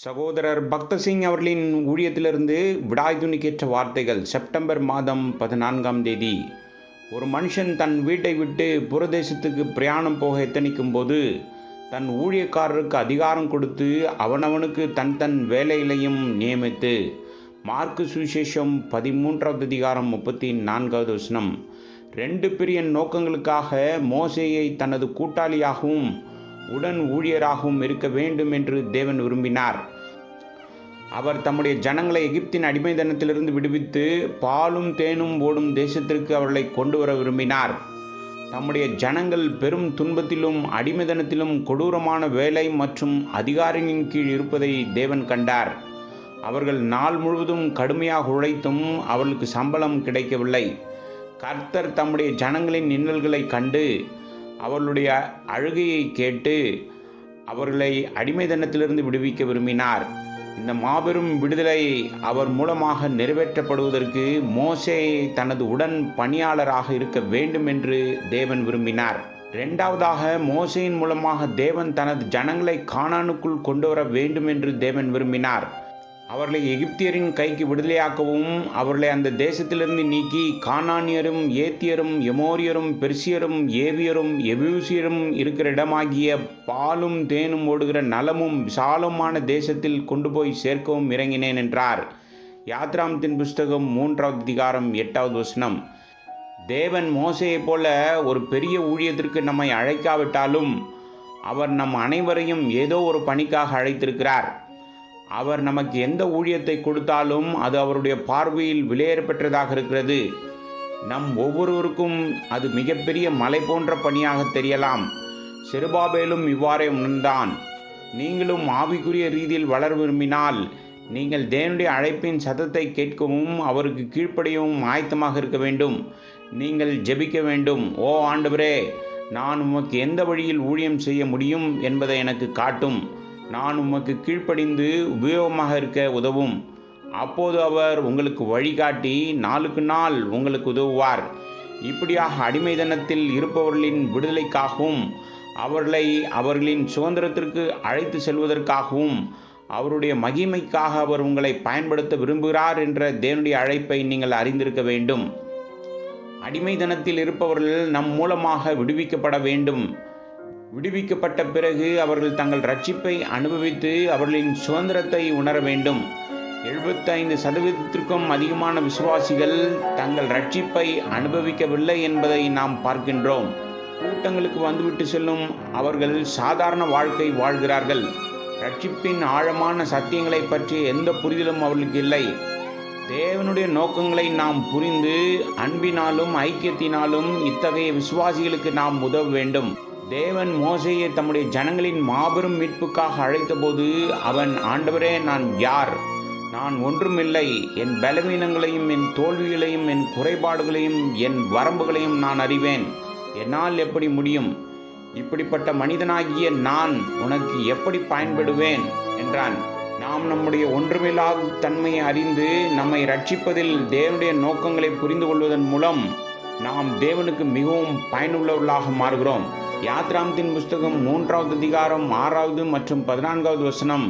சகோதரர் பக்தசிங் அவர்களின் ஊழியத்திலிருந்து விடாய்துணிக்கேற்ற வார்த்தைகள். செப்டம்பர் மாதம் 14ஆம் தேதி. ஒரு மனுஷன் தன் வீட்டை விட்டு புறதேசத்துக்கு பிரயாணம் போக எத்தனிக்கும் போது தன் ஊழியக்காரருக்கு அதிகாரம் கொடுத்து அவனவனுக்கு தன் வேலைகளையும் நியமித்து. மார்க்கு சுவிசேஷம் 13வது அதிகாரம் 34வது வசனம். 2 பெரிய நோக்கங்களுக்காக மோசேயை தனது கூட்டாளியாகவும் உடன் ஊழியராகவும் இருக்க வேண்டும் என்று தேவன் விரும்பினார். அவர் தம்முடைய ஜனங்களை எகிப்தின் அடிமைத்தனத்திலிருந்து விடுவித்து பாலும் தேனும் ஓடும் தேசத்திற்கு அவர்களை கொண்டு வர விரும்பினார். தம்முடைய ஜனங்கள் பெரும் துன்பத்திலும் அடிமைத்தனத்திலும் கொடூரமான வேலை மற்றும் அதிகாரிகளின் கீழ் இருப்பதை தேவன் கண்டார். அவர்கள் நாள் முழுவதும் கடுமையாக உழைத்தும் அவர்களுக்கு சம்பளம் கிடைக்கவில்லை. கர்த்தர் தம்முடைய ஜனங்களின் இன்னல்களை கண்டு அவர்களுடைய அழுகையை கேட்டு அவர்களை அடிமைத்தனத்திலிருந்து விடுவிக்க விரும்பினார். இந்த மாபெரும் விடுதலை அவர் மூலமாக நிறைவேற்றப்படுவதற்கு மோசே தனது உடன் பணியாளராக இருக்க வேண்டும் என்று தேவன் விரும்பினார். இரண்டாவதாக, மோசேயின் மூலமாக தேவன் தனது ஜனங்களை கானானுக்குள் கொண்டு வர வேண்டும் என்று தேவன் விரும்பினார். அவர்களை எகிப்தியரின் கைக்கு விடுதலையாக்கவும் அவர்களை அந்த தேசத்திலிருந்து நீக்கி கானானியரும் ஏத்தியரும் எமோரியரும் பெர்சியரும் ஏவியரும் எபூசியரும் இருக்கிற இடமாகிய பாலும் தேனும் ஓடுகிற நலமும் விசாலமான தேசத்தில் கொண்டு போய் சேர்க்கவும் இறங்கினேன் என்றார். யாத்ராமத்தின் புஸ்தகம் 3வது அதிகாரம் 8வது வசனம். தேவன் மோசேயைப் போல ஒரு பெரிய ஊழியத்திற்கு நம்மை அழைக்காவிட்டாலும் அவர் நம் அனைவரையும் ஏதோ ஒரு பணிக்காக அழைத்திருக்கிறார். அவர் நமக்கு எந்த ஊழியத்தை கொடுத்தாலும் அது அவருடைய பார்வையில் விலையேறப்பெற்றதாக இருக்கிறது. நம் ஒவ்வொருவருக்கும் அது மிகப்பெரிய மலை போன்ற பணியாக தெரியலாம். செருபாபேலும் இவ்வாறே உணர்ந்தான். நீங்களும் ஆவிக்குரிய ரீதியில் வளர விரும்பினால் நீங்கள் தேவனுடைய அழைப்பின் சத்தத்தை கேட்கவும் அவருக்கு கீழ்ப்படியவும் ஆயத்தமாக இருக்க வேண்டும். நீங்கள் ஜெபிக்க வேண்டும். ஓ ஆண்டவரே, நான் உமக்கு எந்த வழியில் ஊழியம் செய்ய முடியும் என்பதை எனக்கு காட்டும். நான் உமக்கு கீழ்ப்படிந்து உபயோகமாக இருக்க உதவும். அப்போது அவர் உங்களுக்கு வழிகாட்டி நாளுக்கு நாள் உங்களுக்கு உதவுவார். இப்படியாக அடிமைத்தனத்தில் இருப்பவர்களின் விடுதலைக்காகவும் அவர்களை அவர்களின் சுதந்திரத்திற்கு அழைத்து செல்வதற்காகவும் அவருடைய மகிமைக்காக அவர் உங்களை பயன்படுத்த விரும்புகிறார் என்ற தேவனுடைய அழைப்பை நீங்கள் அறிந்திருக்க வேண்டும். அடிமைத்தனத்தில் இருப்பவர்கள் நம் மூலமாக விடுவிக்கப்பட வேண்டும். விடுவிக்கப்பட்ட பிறகு அவர்கள் தங்கள் ரட்சிப்பை அனுபவித்து அவர்களின் சுதந்திரத்தை உணர வேண்டும். 75% அதிகமான விசுவாசிகள் தங்கள் ரட்சிப்பை அனுபவிக்கவில்லை என்பதை நாம் பார்க்கின்றோம். கூட்டங்களுக்கு வந்துவிட்டு செல்லும் அவர்கள் சாதாரண வாழ்க்கை வாழ்கிறார்கள். ரட்சிப்பின் ஆழமான சத்தியங்களை பற்றிய எந்த புரிதலும் அவர்களுக்கு இல்லை. தேவனுடைய நோக்கங்களை நாம் புரிந்து அன்பினாலும் ஐக்கியத்தினாலும் இத்தகைய விசுவாசிகளுக்கு நாம் உதவ வேண்டும். தேவன் மோசேயை தம்முடைய ஜனங்களின் மாபெரும் மீட்புக்காக அழைத்தபோது அவன், ஆண்டவரே, நான் யார்? நான் ஒன்றுமில்லை. என் பலவீனங்களையும் என் தோல்விகளையும் என் குறைபாடுகளையும் என் வரம்புகளையும் நான் அறிவேன். என்னால் எப்படி முடியும்? இப்படிப்பட்ட மனிதனாகிய நான் உனக்கு எப்படி பயன்படுவேன் என்றான். நாம் நம்முடைய ஒன்றுமில்லாத தன்மையை அறிந்து நம்மை ரட்சிப்பதில் தேவனுடைய நோக்கங்களை புரிந்து கொள்வதன் மூலம் நாம் தேவனுக்கு மிகவும் பயனுள்ளவர்களாக மாறுகிறோம். யாத்ராமத்தின் புஸ்தகம் 3வது அதிகாரம் 6வது மற்றும் 14வது வசனம்.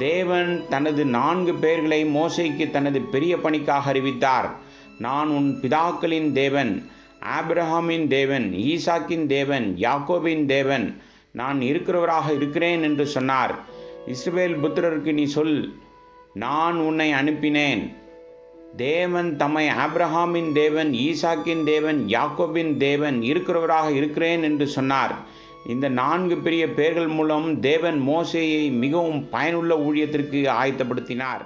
தேவன் தனது 4 பெயர்களை மோசேக்கு தனது பெரிய பணிக்காக அறிவித்தார். நான் உன் பிதாக்களின் தேவன், ஆபிரகாமின் தேவன், ஈசாக்கின் தேவன், யாக்கோபின் தேவன், நான் இருக்கிறவராக இருக்கிறேன் என்று சொன்னார். இஸ்ரவேல் புத்திரருக்கு நீ சொல், நான் உன்னை அனுப்பினேன். தேவன் தம்மை ஆபிரகாமின் தேவன், ஈசாக்கின் தேவன், யாக்கோபின் தேவன், இருக்கிறவராக இருக்கிறேன் என்று சொன்னார். இந்த 4 பெரிய பெயர்கள் மூலம் தேவன் மோசேயை மிகவும் பயனுள்ள ஊழியத்திற்கு ஆயத்தப்படுத்தினார்.